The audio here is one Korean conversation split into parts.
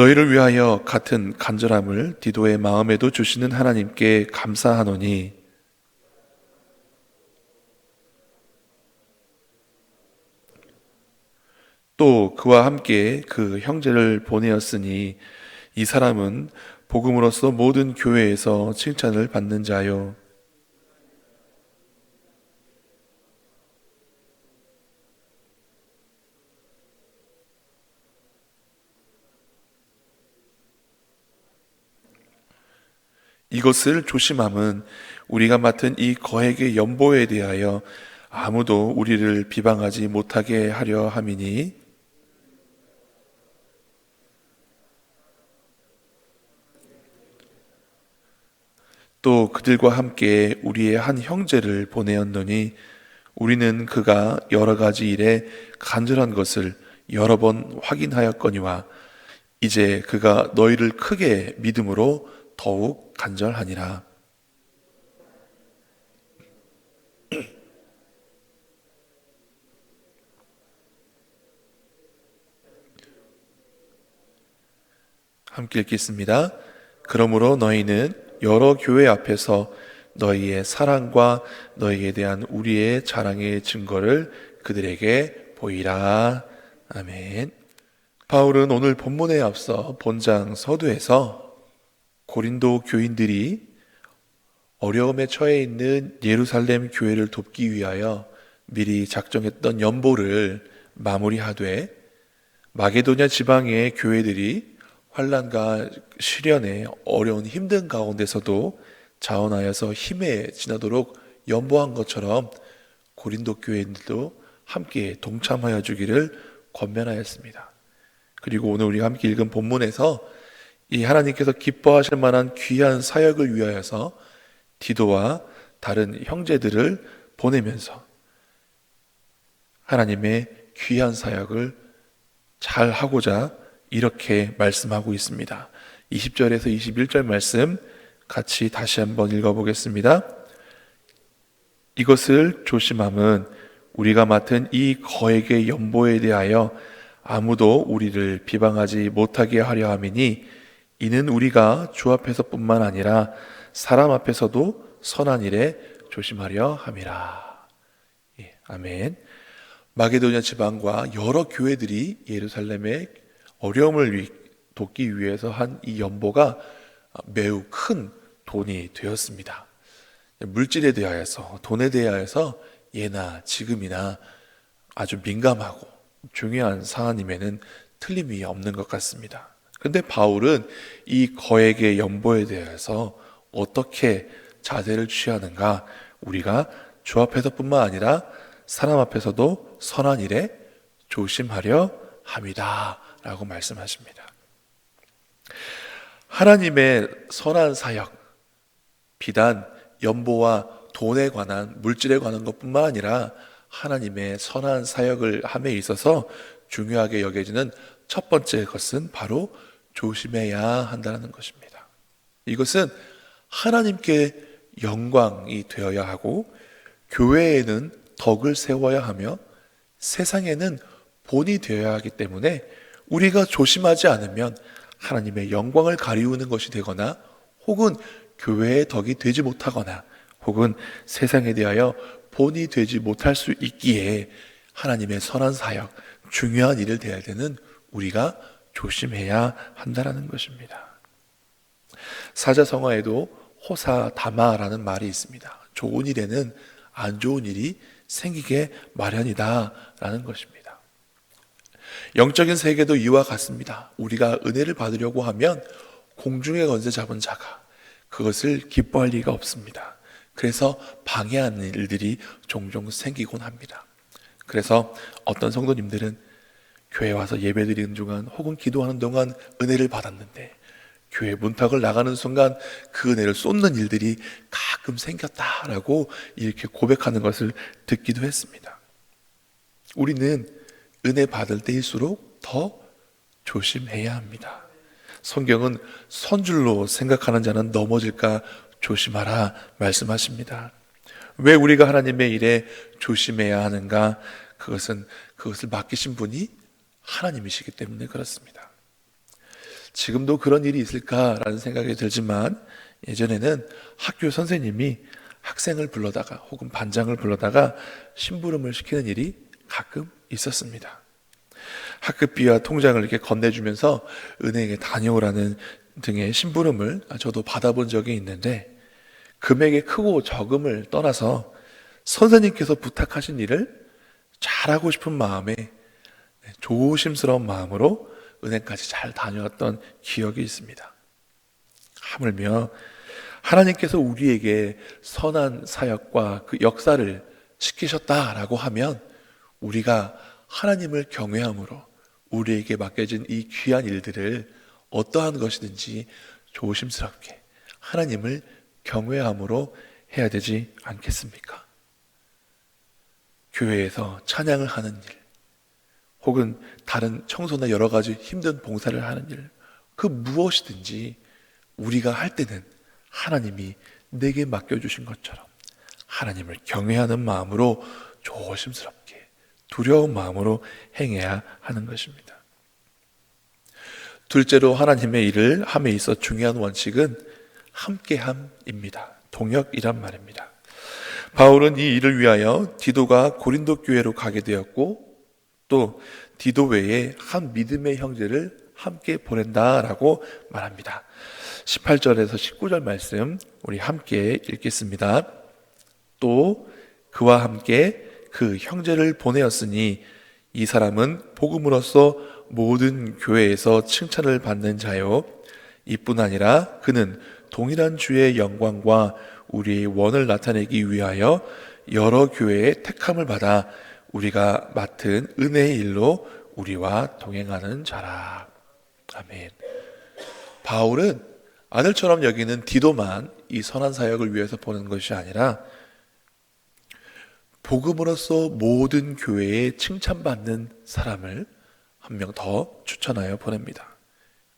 너희를 위하여 같은 간절함을 디도의 마음에도 주시는 하나님께 감사하노니 또 그와 함께 그 형제를 보내었으니 이 사람은 복음으로서 모든 교회에서 칭찬을 받는 자요. 이것을 조심함은 우리가 맡은 이 거액의 연보에 대하여 아무도 우리를 비방하지 못하게 하려 함이니 또 그들과 함께 우리의 한 형제를 보내었노니 우리는 그가 여러 가지 일에 간절한 것을 여러 번 확인하였거니와 이제 그가 너희를 크게 믿음으로 더욱 간절하니라. 함께 읽겠습니다. 그러므로 너희는 여러 교회 앞에서 너희의 사랑과 너희에 대한 우리의 자랑의 증거를 그들에게 보이라. 아멘. 바울은 오늘 본문에 앞서 본장 서두에서 고린도 교인들이 어려움에 처해 있는 예루살렘 교회를 돕기 위하여 미리 작정했던 연보를 마무리하되 마게도냐 지방의 교회들이 환난과 시련에 어려운 힘든 가운데서도 자원하여서 힘에 지나도록 연보한 것처럼 고린도 교회들도 함께 동참하여 주기를 권면하였습니다. 그리고 오늘 우리가 함께 읽은 본문에서 이 하나님께서 기뻐하실 만한 귀한 사역을 위하여서 디도와 다른 형제들을 보내면서 하나님의 귀한 사역을 잘 하고자 이렇게 말씀하고 있습니다. 20절에서 21절 말씀 같이 다시 한번 읽어보겠습니다. 이것을 조심함은 우리가 맡은 이 거액의 연보에 대하여 아무도 우리를 비방하지 못하게 하려 함이니 이는 우리가 주 앞에서뿐만 아니라 사람 앞에서도 선한 일에 조심하려 함이라. 아멘. 마게도냐 지방과 여러 교회들이 예루살렘의 어려움을 돕기 위해서 한 이 연보가 매우 큰 돈이 되었습니다. 물질에 대하여서, 돈에 대하여서 예나 지금이나 아주 민감하고 중요한 사안임에는 틀림이 없는 것 같습니다. 그런데 바울은 이 거액의 연보에 대해서 어떻게 자세를 취하는가? 우리가 주 앞에서뿐만 아니라 사람 앞에서도 선한 일에 조심하려 합니다 라고 말씀하십니다. 하나님의 선한 사역, 비단 연보와 돈에 관한, 물질에 관한 것뿐만 아니라 하나님의 선한 사역을 함에 있어서 중요하게 여겨지는 첫 번째 것은 바로 조심해야 한다는 것입니다. 이것은 하나님께 영광이 되어야 하고 교회에는 덕을 세워야 하며 세상에는 본이 되어야 하기 때문에 우리가 조심하지 않으면 하나님의 영광을 가리우는 것이 되거나 혹은 교회의 덕이 되지 못하거나 혹은 세상에 대하여 본이 되지 못할 수 있기에 하나님의 선한 사역, 중요한 일을 대할 때는 우리가 조심해야 한다는 것입니다. 사자성어에도 호사다마라는 말이 있습니다. 좋은 일에는 안 좋은 일이 생기게 마련이다 라는 것입니다. 영적인 세계도 이와 같습니다. 우리가 은혜를 받으려고 하면 공중의 건세 잡은 자가 그것을 기뻐할 리가 없습니다. 그래서 방해하는 일들이 종종 생기곤 합니다. 그래서 어떤 성도님들은 교회 와서 예배드리는 동안 혹은 기도하는 동안 은혜를 받았는데 교회 문턱을 나가는 순간 그 은혜를 쏟는 일들이 가끔 생겼다라고 이렇게 고백하는 것을 듣기도 했습니다. 우리는 은혜 받을 때일수록 더 조심해야 합니다. 성경은 선줄로 생각하는 자는 넘어질까 조심하라 말씀하십니다. 왜 우리가 하나님의 일에 조심해야 하는가? 그것을 맡기신 분이 하나님이시기 때문에 그렇습니다. 지금도 그런 일이 있을까라는 생각이 들지만 예전에는 학교 선생님이 학생을 불러다가 혹은 반장을 불러다가 심부름을 시키는 일이 가끔 있었습니다. 학급비와 통장을 이렇게 건네주면서 은행에 다녀오라는 등의 심부름을 저도 받아본 적이 있는데, 금액의 크고 적음을 떠나서 선생님께서 부탁하신 일을 잘하고 싶은 마음에 조심스러운 마음으로 은행까지 잘 다녀왔던 기억이 있습니다. 하물며 하나님께서 우리에게 선한 사역과 그 역사를 시키셨다라고 하면 우리가 하나님을 경외함으로 우리에게 맡겨진 이 귀한 일들을 어떠한 것이든지 조심스럽게 하나님을 경외함으로 해야 되지 않겠습니까? 교회에서 찬양을 하는 일, 혹은 다른 청소나 여러 가지 힘든 봉사를 하는 일, 그 무엇이든지 우리가 할 때는 하나님이 내게 맡겨주신 것처럼 하나님을 경외하는 마음으로 조심스럽게 두려운 마음으로 행해야 하는 것입니다. 둘째로 하나님의 일을 함에 있어 중요한 원칙은 함께함입니다. 동역이란 말입니다. 바울은 이 일을 위하여 디도가 고린도 교회로 가게 되었고, 또 디도 외에 한 믿음의 형제를 함께 보낸다라고 말합니다. 18절에서 19절 말씀 우리 함께 읽겠습니다. 또 그와 함께 그 형제를 보내었으니 이 사람은 복음으로써 모든 교회에서 칭찬을 받는 자요, 이뿐 아니라 그는 동일한 주의 영광과 우리의 원을 나타내기 위하여 여러 교회의 택함을 받아 우리가 맡은 은혜의 일로 우리와 동행하는 자라. 아멘. 바울은 아들처럼 여기는 디도만 이 선한 사역을 위해서 보는 것이 아니라 복음으로써 모든 교회에 칭찬받는 사람을 한 명 더 추천하여 보냅니다.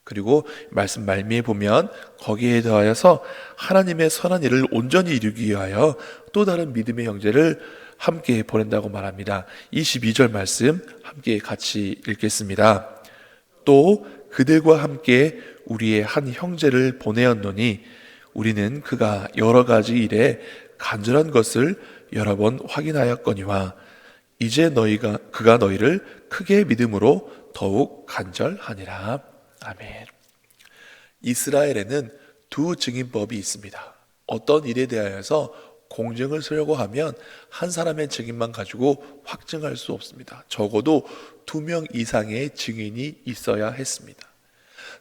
그리고 말씀 말미에 보면 거기에 더하여서 하나님의 선한 일을 온전히 이루기 위하여 또 다른 믿음의 형제를 함께 보낸다고 말합니다. 22절 말씀 함께 같이 읽겠습니다. 또 그들과 함께 우리의 한 형제를 보내었노니 우리는 그가 여러 가지 일에 간절한 것을 여러 번 확인하였거니와 이제 그가 너희를 크게 믿음으로 더욱 간절하니라. 아멘. 이스라엘에는 두 증인법이 있습니다. 어떤 일에 대하여서 공증을 쓰려고 하면 한 사람의 증인만 가지고 확증할 수 없습니다. 적어도 2명 이상의 증인이 있어야 했습니다.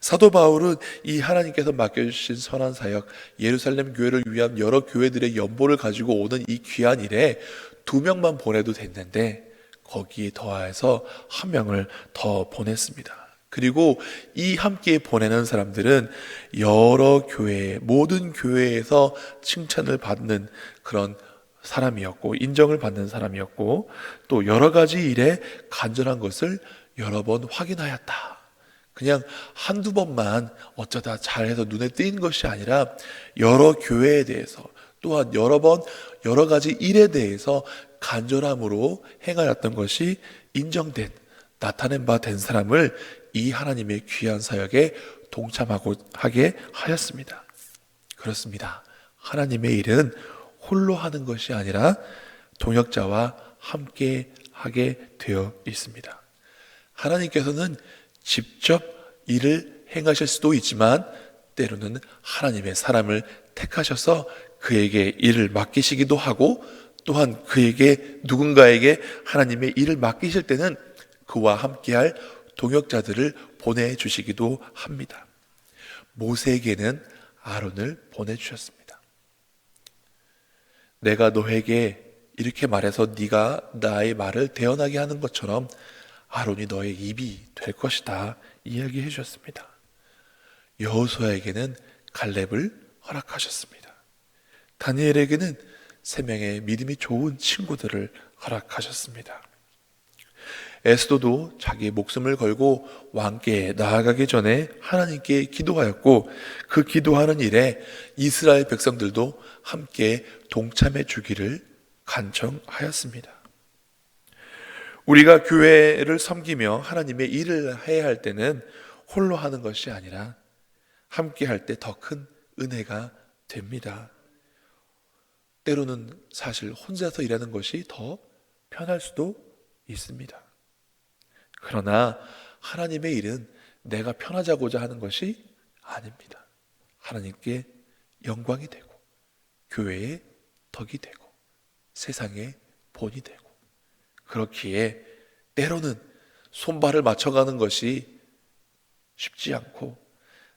사도 바울은 이 하나님께서 맡겨주신 선한 사역, 예루살렘 교회를 위한 여러 교회들의 연보를 가지고 오는 이 귀한 일에 2명만 보내도 됐는데 거기에 더해서 1명을 더 보냈습니다. 그리고 이 함께 보내는 사람들은 여러 교회, 모든 교회에서 칭찬을 받는 그런 사람이었고, 인정을 받는 사람이었고, 또 여러 가지 일에 간절한 것을 여러 번 확인하였다. 그냥 한두 번만 어쩌다 잘해서 눈에 띄는 것이 아니라 여러 교회에 대해서, 또한 여러 번 여러 가지 일에 대해서 간절함으로 행하였던 것이 인정된, 나타낸 바 된 사람을 이 하나님의 귀한 사역에 동참하고 하게 하였습니다. 그렇습니다. 하나님의 일은 홀로 하는 것이 아니라 동역자와 함께 하게 되어 있습니다. 하나님께서는 직접 일을 행하실 수도 있지만 때로는 하나님의 사람을 택하셔서 그에게 일을 맡기시기도 하고, 또한 그에게 누군가에게 하나님의 일을 맡기실 때는 그와 함께할 동역자들을 보내주시기도 합니다. 모세에게는 아론을 보내주셨습니다. 내가 너에게 이렇게 말해서 네가 나의 말을 대언하게 하는 것처럼 아론이 너의 입이 될 것이다 이야기해 주셨습니다. 여호수아에게는 갈렙을 허락하셨습니다. 다니엘에게는 3명의 믿음이 좋은 친구들을 허락하셨습니다. 에스더도 자기의 목숨을 걸고 왕께 나아가기 전에 하나님께 기도하였고, 그 기도하는 일에 이스라엘 백성들도 함께 동참해 주기를 간청하였습니다. 우리가 교회를 섬기며 하나님의 일을 해야 할 때는 홀로 하는 것이 아니라 함께 할 때 더 큰 은혜가 됩니다. 때로는 사실 혼자서 일하는 것이 더 편할 수도 있습니다. 그러나 하나님의 일은 내가 편하자고자 하는 것이 아닙니다. 하나님께 영광이 되고 교회의 덕이 되고 세상의 본이 되고, 그렇기에 때로는 손발을 맞춰가는 것이 쉽지 않고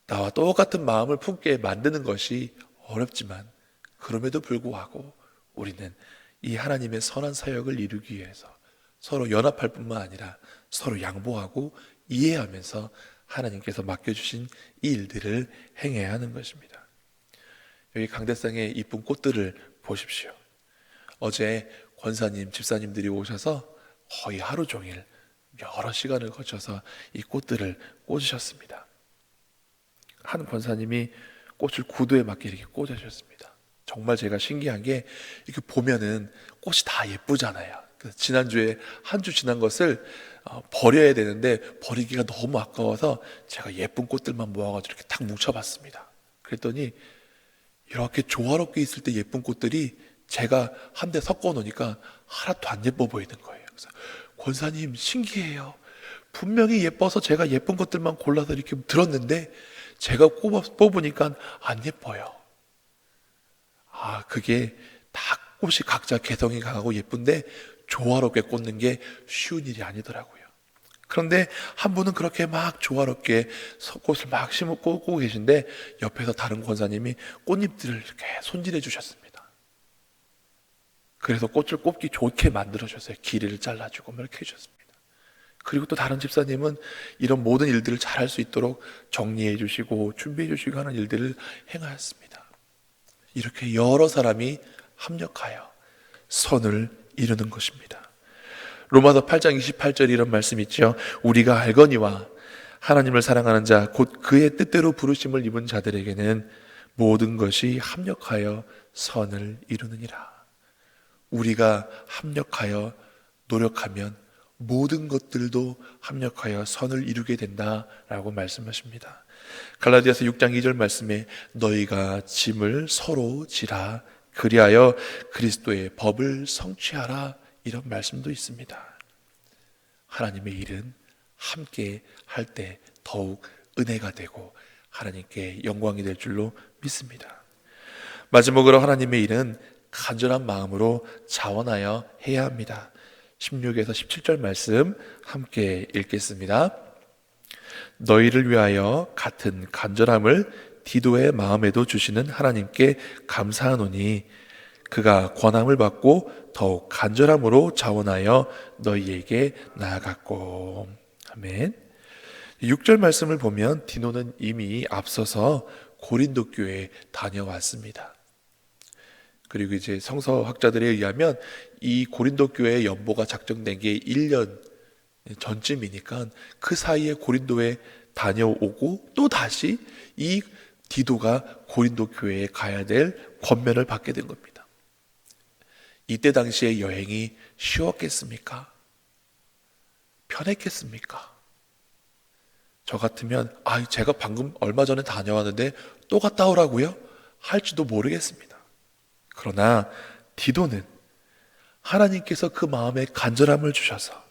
나와 똑같은 마음을 품게 만드는 것이 어렵지만, 그럼에도 불구하고 우리는 이 하나님의 선한 사역을 이루기 위해서 서로 연합할 뿐만 아니라 서로 양보하고 이해하면서 하나님께서 맡겨주신 이 일들을 행해야 하는 것입니다. 여기 강대상의 이쁜 꽃들을 보십시오. 어제 권사님, 집사님들이 오셔서 거의 하루 종일 여러 시간을 거쳐서 이 꽃들을 꽂으셨습니다. 한 권사님이 꽃을 구두에 맞게 이렇게 꽂으셨습니다. 정말 제가 신기한 게, 이렇게 보면은 꽃이 다 예쁘잖아요. 지난주에 한 주 지난 것을 버려야 되는데 버리기가 너무 아까워서 제가 예쁜 꽃들만 모아가지고 이렇게 딱 뭉쳐봤습니다. 그랬더니 이렇게 조화롭게 있을 때 예쁜 꽃들이 제가 한 대 섞어 놓으니까 하나도 안 예뻐 보이는 거예요. 그래서 권사님 신기해요. 분명히 예뻐서 제가 예쁜 것들만 골라서 이렇게 들었는데 제가 뽑으니까 안 예뻐요. 그게 다 꽃이 각자 개성이 강하고 예쁜데 조화롭게 꽂는 게 쉬운 일이 아니더라고요. 그런데 한 분은 그렇게 막 조화롭게 꽃을 막 심고 꽂고 계신데 옆에서 다른 권사님이 꽃잎들을 이렇게 손질해 주셨습니다. 그래서 꽃을 꼽기 좋게 만들어 주셨어요. 길이를 잘라주고 이렇게 해주셨습니다. 그리고 또 다른 집사님은 이런 모든 일들을 잘할 수 있도록 정리해 주시고 준비해 주시고 하는 일들을 행하였습니다. 이렇게 여러 사람이 합력하여 선을 이루는 것입니다. 로마서 8장 28절 이런 말씀이 있죠. 우리가 알거니와 하나님을 사랑하는 자 곧 그의 뜻대로 부르심을 입은 자들에게는 모든 것이 합력하여 선을 이루느니라. 우리가 합력하여 노력하면 모든 것들도 합력하여 선을 이루게 된다라고 말씀하십니다. 갈라디아서 6장 2절 말씀에 너희가 짐을 서로 지라 그리하여 그리스도의 법을 성취하라, 이런 말씀도 있습니다. 하나님의 일은 함께 할 때 더욱 은혜가 되고 하나님께 영광이 될 줄로 믿습니다. 마지막으로 하나님의 일은 간절한 마음으로 자원하여 해야 합니다. 16에서 17절 말씀 함께 읽겠습니다. 너희를 위하여 같은 간절함을 디도의 마음에도 주시는 하나님께 감사하노니 그가 권함을 받고 더욱 간절함으로 자원하여 너희에게 나아갔고. 아멘. 6절 말씀을 보면 디도는 이미 앞서서 고린도 교회에 다녀왔습니다. 그리고 이제 성서학자들에 의하면 이 고린도 교회의 연보가 작정된 게 1년 전쯤이니까 그 사이에 고린도에 다녀오고 또 다시 이 디도가 고린도 교회에 가야 될 권면을 받게 된 겁니다. 이때 당시의 여행이 쉬웠겠습니까? 편했겠습니까? 저 같으면 제가 방금 얼마 전에 다녀왔는데 또 갔다 오라고요? 할지도 모르겠습니다. 그러나 디도는 하나님께서 그 마음에 간절함을 주셔서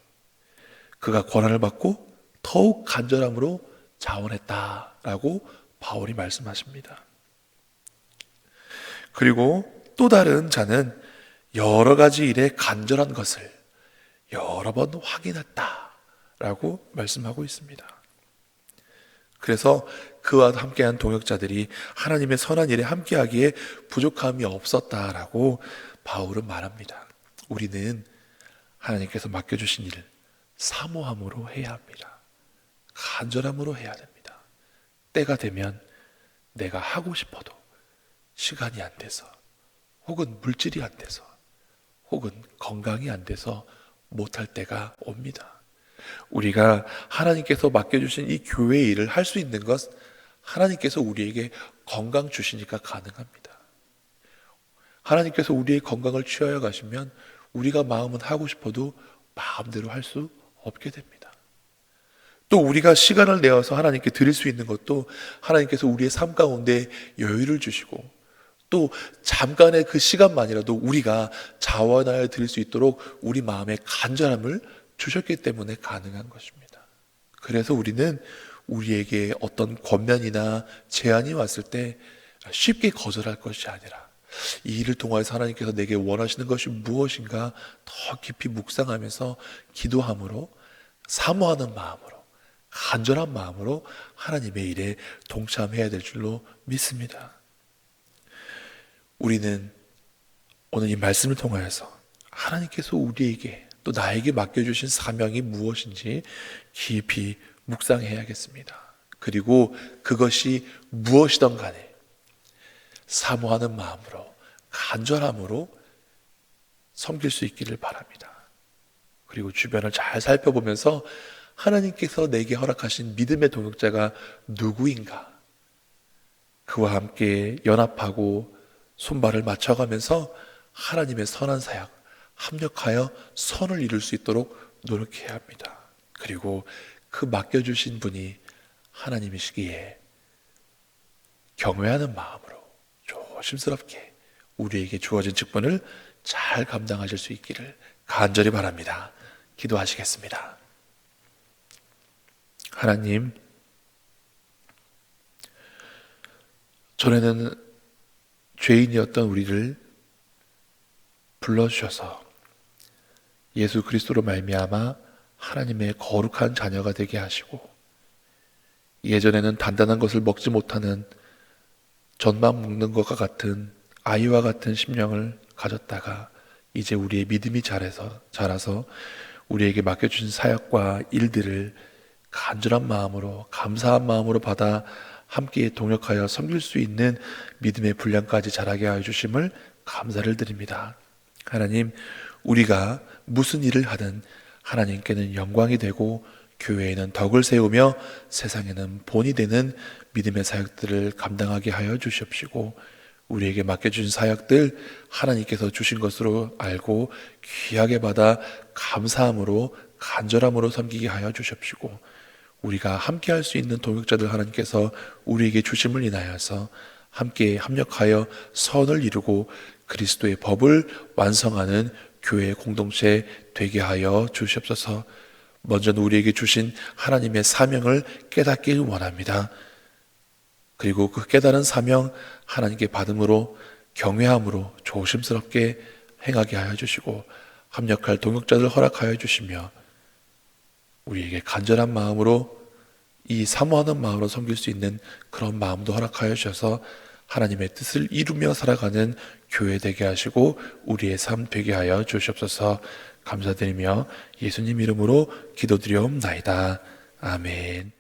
그가 권한을 받고 더욱 간절함으로 자원했다라고 바울이 말씀하십니다. 그리고 또 다른 자는 여러 가지 일에 간절한 것을 여러 번 확인했다라고 말씀하고 있습니다. 그래서 그와 함께한 동역자들이 하나님의 선한 일에 함께하기에 부족함이 없었다라고 바울은 말합니다. 우리는 하나님께서 맡겨주신 일을 사모함으로 해야 합니다. 간절함으로 해야 됩니다. 때가 되면 내가 하고 싶어도 시간이 안 돼서, 혹은 물질이 안 돼서, 혹은 건강이 안 돼서 못할 때가 옵니다. 우리가 하나님께서 맡겨주신 이 교회의 일을 할 수 있는 것, 하나님께서 우리에게 건강 주시니까 가능합니다. 하나님께서 우리의 건강을 취하여 가시면 우리가 마음은 하고 싶어도 마음대로 할 수 없게 됩니다. 또 우리가 시간을 내어서 하나님께 드릴 수 있는 것도 하나님께서 우리의 삶 가운데 여유를 주시고, 또 잠깐의 그 시간만이라도 우리가 자원하여 드릴 수 있도록 우리 마음에 간절함을 주셨기 때문에 가능한 것입니다. 그래서 우리는 우리에게 어떤 권면이나 제안이 왔을 때 쉽게 거절할 것이 아니라, 이 일을 통하여서 하나님께서 내게 원하시는 것이 무엇인가 더 깊이 묵상하면서 기도함으로, 사모하는 마음으로, 간절한 마음으로 하나님의 일에 동참해야 될 줄로 믿습니다. 우리는 오늘 이 말씀을 통하여서 하나님께서 우리에게 또 나에게 맡겨주신 사명이 무엇인지 깊이 묵상해야겠습니다. 그리고 그것이 무엇이든 간에 사모하는 마음으로, 간절함으로 섬길 수 있기를 바랍니다. 그리고 주변을 잘 살펴보면서 하나님께서 내게 허락하신 믿음의 동역자가 누구인가, 그와 함께 연합하고 손발을 맞춰가면서 하나님의 선한 사역, 합력하여 선을 이룰 수 있도록 노력해야 합니다. 그리고 그 맡겨주신 분이 하나님이시기에 경외하는 마음으로 조심스럽게 우리에게 주어진 직분을 잘 감당하실 수 있기를 간절히 바랍니다. 기도하시겠습니다. 하나님, 전에는 죄인이었던 우리를 불러주셔서 예수 그리스도로 말미암아 하나님의 거룩한 자녀가 되게 하시고, 예전에는 단단한 것을 먹지 못하는 젖만 먹는 것과 같은 아이와 같은 심령을 가졌다가 이제 우리의 믿음이 자라서 우리에게 맡겨주신 사역과 일들을 간절한 마음으로, 감사한 마음으로 받아 함께 동역하여 섬길 수 있는 믿음의 분량까지 자라게 하여 주심을 감사를 드립니다. 하나님, 우리가 무슨 일을 하든 하나님께는 영광이 되고 교회에는 덕을 세우며 세상에는 본이 되는 믿음의 사역들을 감당하게 하여 주시옵시고, 우리에게 맡겨주신 사역들 하나님께서 주신 것으로 알고 귀하게 받아 감사함으로, 간절함으로 섬기게 하여 주시옵시고, 우리가 함께 할 수 있는 동역자들 하나님께서 우리에게 주심을 인하여서 함께 합력하여 선을 이루고 그리스도의 법을 완성하는 교회 공동체 되게 하여 주시옵소서. 먼저는 우리에게 주신 하나님의 사명을 깨닫길 원합니다. 그리고 그 깨달은 사명 하나님께 받음으로, 경외함으로 조심스럽게 행하게 하여 주시고, 합력할 동역자들 허락하여 주시며, 우리에게 간절한 마음으로, 이 사모하는 마음으로 섬길 수 있는 그런 마음도 허락하여 주셔서 하나님의 뜻을 이루며 살아가는 교회 되게 하시고 우리의 삶 되게 하여 주시옵소서. 감사드리며 예수님 이름으로 기도드리옵나이다. 아멘.